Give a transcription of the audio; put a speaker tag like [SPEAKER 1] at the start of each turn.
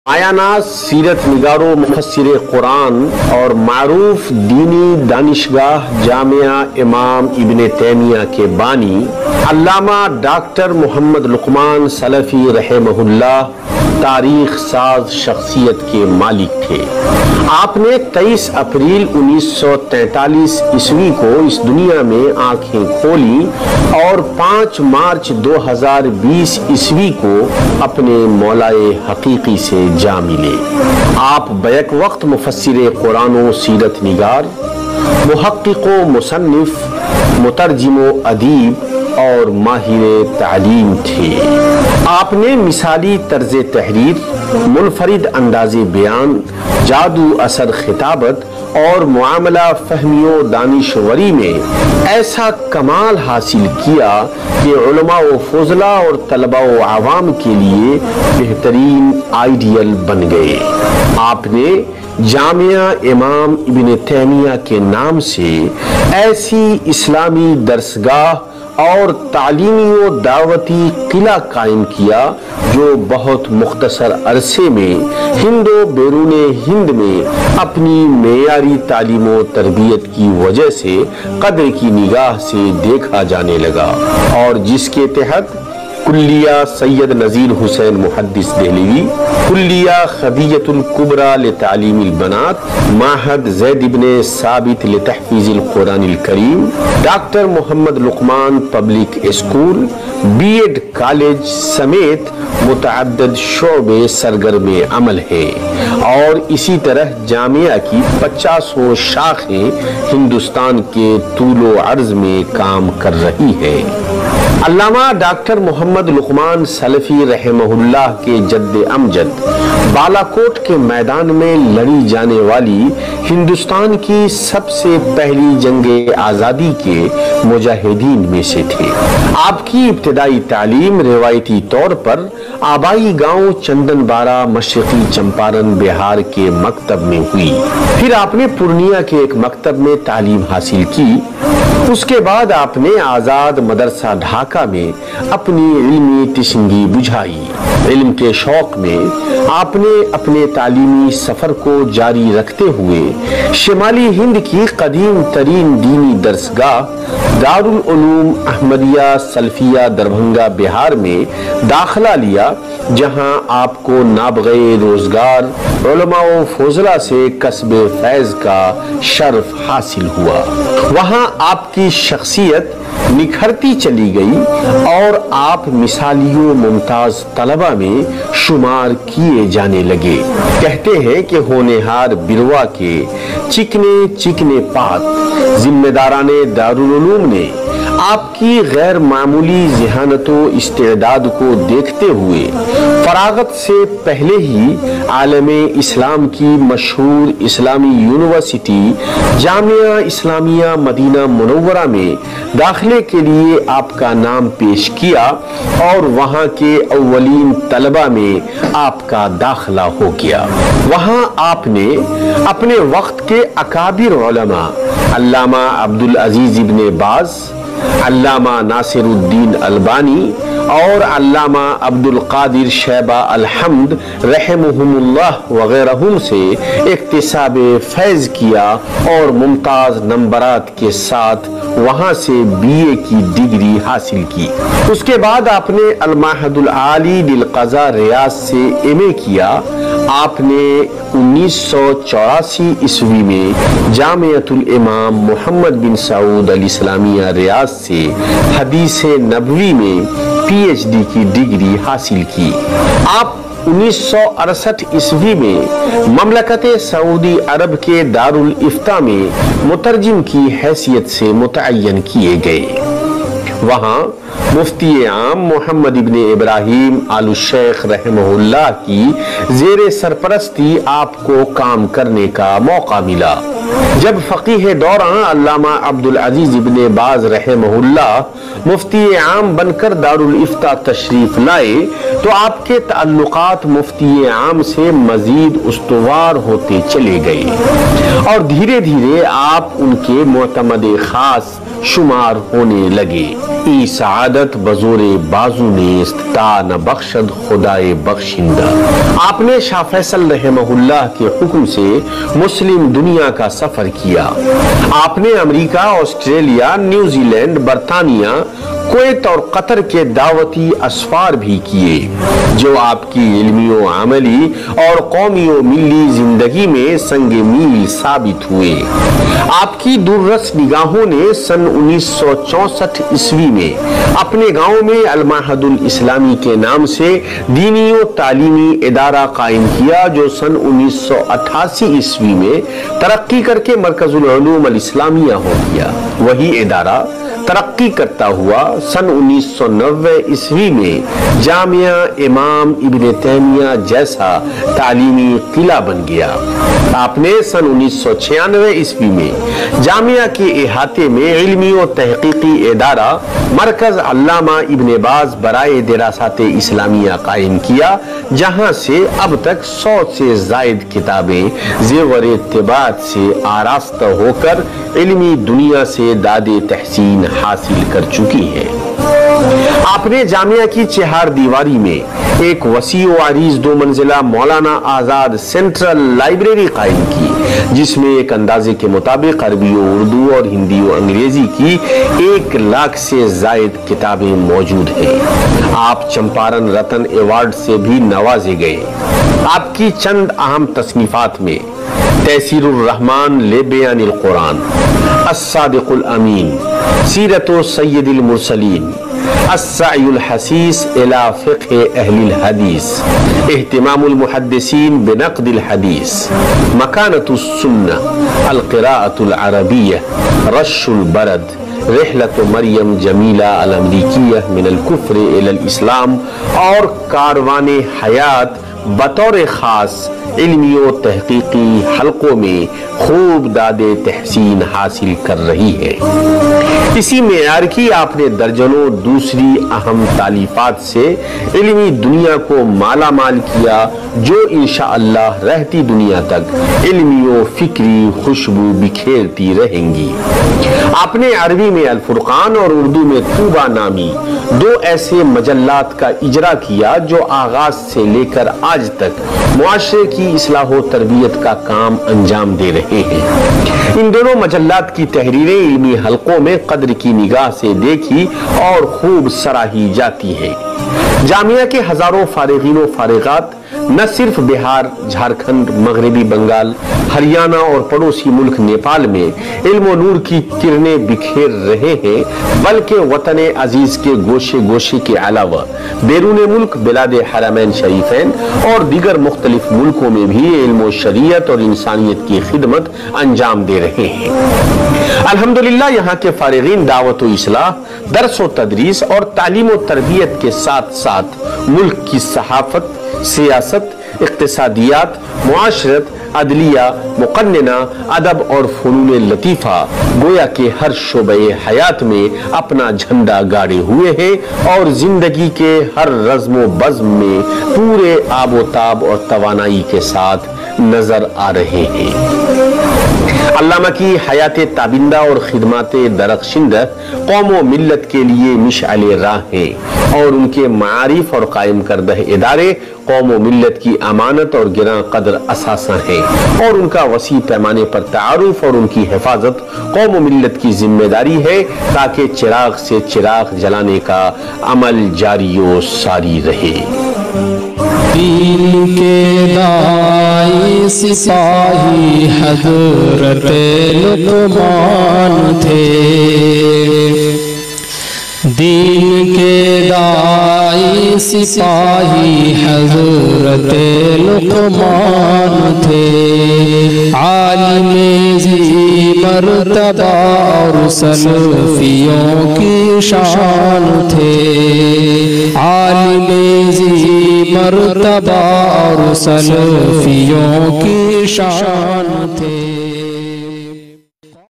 [SPEAKER 1] आयानास सीरत निगारो मुफस्सिर कुरान और मारूफ दीनी दानिशगाह जामिया इमाम इब्न तैमिया के बानी अल्लामा डॉक्टर मोहम्मद लुकमान सलफी रहमहुल्लाह तारीख साज शख्सियत के मालिक थे। आपने 23 अप्रैल 1943 ईस्वी को इस दुनिया में आंखें खोली और 5 मार्च 2020 ईस्वी को अपने मौलाए हकीकी से जा मिले। आप बैक वक्त मुफस्सिर कुरान सीरत निगार, मुहक्किको मुसन्निफ, मुतरजिमो अदीब और माहिर तालीम थे। आपने मिसाली तर्ज तहरीर, मुनफरिद अंदाज़े बयान, जादू असर खिताबत और मुआमला फहमियो दानिशवरी में ऐसा कमाल हासिल किया कि उलमा व फजला और तलबा व आवाम के लिए बेहतरीन आइडियल बन गए। आपने जामिया इमाम इब्न तैमिया के नाम से ऐसी इस्लामी दरसगाह और तालीमी व दावती किला कायम किया जो बहुत मुख्तसर अरसे में हिंदो बैरूने हिंद में अपनी मेयारी तालीम व तरबियत की वजह से कद्र की निगाह से देखा जाने लगा और जिसके तहत कुल्लिया सैयद नज़ीर हुसैन मुहद्दिस देहलवी, कुल्लिया खदीजतुल कुबरा लितालीमिल बनात, माहद ज़ैद इब्ने साबित लितहफ़ीज़िल कुरानिल करीम, doctor Mohammad Luqman public school, BEd college समेत मुतअद्दिद शोबे सरगर्मे अमल है और इसी तरह जामिया की 50 शाखें हिंदुस्तान के तूलो अर्ज में काम कर रही है। अल्लामा डॉक्टर मोहम्मद लुकमान सलफी रहमहुल्लाह के जद्द अमजद बालाकोट के मैदान में लड़ी जाने वाली हिंदुस्तान की सबसे पहली जंग आज़ादी के मुजाहिदीन में से थे। आपकी इब्तिदाई तालीम रिवायती तौर पर आबाई गांव चंदनबारा मशरकी चंपारण बिहार के मकतब में हुई। फिर आपने पूर्णिया के एक मकतब में तालीम हासिल की। उसके बाद आपने आजाद मदरसा ढाका में अपनी इल्मी तिशंगी बुझाई। इल्म के शौक में आपने अपने तालीमी सफर को जारी रखते हुए शिमाली हिंद की कदीम तरीन दीनी दरसगाह दारुल उलूम अहमदिया सल्फिया दरभंगा बिहार में दाखिला लिया, जहां आपको नाबग़े रोजगार उलमा व फजला से कस्बे फैज का शर्फ हासिल हुआ। वहां आपकी शख्सियत निखरती चली गई और आप मिसालियों मुमताज तलबा में शुमार किए जाने लगे। कहते हैं कि होनेहार बिरवा के चिकने चिकने पात जिम्मेदाराने दारुल उलूम ने आपकी गैर मामूली ज़हानतो इस्तेदाद को देखते हुए फरागत से पहले ही आलमे इस्लाम की मशहूर इस्लामी university Jamia Islamia Medina Munawwara में दाखिले के लिए आपका नाम पेश किया और वहां के अव्वलीन तलबा में आपका दाखिला हो गया। वहां आपने अपने वक्त के अकाबिर उलमा अल्लामा अब्दुल अजीज इब्ने बाज, अल्लामा नासिरुद्दीन अलबानी और अल्लामा अब्दुल कादिर शैबा अलहम्द रहमहुमुल्लाह वगैरहुम से इक्तिसाबे फैज किया और मुमताज नंबरात के साथ वहां से बीए की डिग्री हासिल की। उसके बाद आपने अलमाहदुल आली दिल क़ज़ा रियाज से एमए किया। आपने 1984 ईस्वी में जामियतुल इमाम मोहम्मद बिन सऊद अल इस्लामिया रियाज से हदीस नबवी में पीएचडी की डिग्री हासिल की। आप 1968 ईस्वी में ममलकत सऊदी अरब के दारुल इफ्ता में मुतरजिम की हैसियत से मुतअय्यन किए गए। वहां मुफ्ती आम मोहम्मद इब्ने इब्राहिम आलू शेख रहमहुल्लाह की जेर सरपरस्ती आपको काम करने का मौका मिला। जब फकीह दौरान अल्लामा अब्दुल अजीज इब्ने बाज रहमहुल्लाह मुफ्ती आम बनकर दारुल इफ्ता तशरीफ लाए तो आपके ताल्लुकात मुफ्ती आम से मजीद उस्तवार होते चले गए और धीरे धीरे आप उनके मुअतमद खास شمار ہونے لگے۔ ای سعادت بزور بازو نیست تا نہ بخشد خدائے بخشندہ۔ آپ نے شاہ فیصل رحمہ اللہ کے حکم سے مسلم دنیا کا سفر کیا۔ آپ نے امریکہ، آسٹریلیا، نیوزی لینڈ، برطانیہ، کویت اور قطر کے دعوتی اسفار بھی کیے جو آپ کی علمی و عملی اور قومی و ملی زندگی میں سنگ میل ثابت ہوئے۔ آپ کی دوررس نگاہوں نے سن 1964 عیسوی میں اپنے گاؤں میں المعہد الاسلامی کے نام سے دینی و تعلیمی ادارہ قائم کیا جو سن 1988 عیسوی میں ترقی کر کے مرکز العلوم الاسلامیہ ہو گیا۔ وہی ادارہ ترقی کرتا ہوا سن 1990 عیسوی میں جامعہ امام ابن تیمیہ جیسا تعلیمی قلعہ بن گیا۔ آپ نے سن 1996 عیسوی میں جامعہ کے احاطے میں علمی و تحقیقی ادارہ مرکز علامہ ابن باز برائے دراسات اسلامیہ قائم کیا، جہاں سے اب تک 100 سے زائد کتابیں زیور طباعت سے آراستہ ہو کر علمی دنیا سے داد تحسین حاصل کر چکی ہے۔ آپ نے جامعہ کی چہار دیواری میں ایک وسیع و عریض 2 منزلہ مولانا آزاد سینٹرل لائبریری قائم کی، جس میں ایک اندازے کے مطابق عربی و اردو اور ہندی و انگریزی کی 1 لاکھ سے زائد کتابیں موجود ہیں۔ آپ چمپارن رتن ایوارڈ سے بھی نوازے گئے۔ آپ کی چند اہم تصنیفات میں تیسیر الرحمن لبیان القرآن، الصادق الامین، سیرت سید المرسلین، السعی الحسیس الی فقہ اہل الحدیث، اہتمام المحدثین بنقد الحدیث، مکانۃ السنہ، القراءۃ العربیہ، رش البرد، رحلت مریم جمیلہ الامریکیہ من الکفر الی الاسلام اور کاروان حیات بطور خاص علمی و تحقیقی حلقوں میں خوب داد تحسین حاصل کر رہی ہے۔ اسی معیار کی آپ نے درجنوں دوسری اہم تالیفات سے علمی دنیا کو مالا مال کیا جو انشاءاللہ رہتی دنیا تک علمی و فکری خوشبو بکھیرتی رہیں گی۔ آپ نے عربی میں الفرقان اور اردو میں طوبہ نامی 2 ایسے مجلات کا اجرا کیا جو آغاز سے لے کر آج تک معاشرے کی اصلاح و تربیت کا کام انجام دے رہے ہیں۔ ان دونوں مجلات کی تحریریں علمی حلقوں میں قدر کی نگاہ سے دیکھی اور خوب سراہی جاتی ہیں۔ جامعہ کے ہزاروں فارغین و فارغات نہ صرف بہار، جھارکھنڈ، مغربی بنگال، ہریانہ اور پڑوسی ملک نیپال میں علم و نور کی کرنیں بکھیر رہے ہیں، بلکہ وطن عزیز کے گوشے گوشے کے علاوہ بیرون ملک بلاد حرمین شریفین اور دیگر مختلف ملکوں میں بھی علم و شریعت اور انسانیت کی خدمت انجام دے رہے ہیں۔ الحمدللہ یہاں کے فارغین دعوت و اصلاح، درس و تدریس اور تعلیم و تربیت کے ساتھ ساتھ ملک کی صحافت، سیاست، اقتصادیات، معاشرت، عدلیہ، مقننہ، ادب اور فنون لطیفہ گویا کہ ہر شعبہ حیات میں اپنا جھنڈا گاڑے ہوئے ہیں اور زندگی کے ہر رزم و بزم میں پورے آب و تاب اور توانائی کے ساتھ نظر آ رہے ہیں۔ علامہ کی حیات تابندہ اور خدمات درخشندہ قوم و ملت کے لیے مشعل راہ ہیں اور ان کے معارف اور قائم کردہ ادارے قوم و ملت کی امانت اور گراں قدر اثاثہ ہیں اور ان کا وسیع پیمانے پر تعارف اور ان کی حفاظت قوم و ملت کی ذمہ داری ہے تاکہ چراغ سے چراغ جلانے کا عمل جاری و ساری رہے۔
[SPEAKER 2] دین کے دائی سپاہی حضرت لقمان تھے، دین کے دائی سپاہی حضرت لقمان تھے، عالم ذی مرتبہ اور سلفیوں کی شان تھے، عالم ذی مرتبہ اور سلفیوں کی شان تھے۔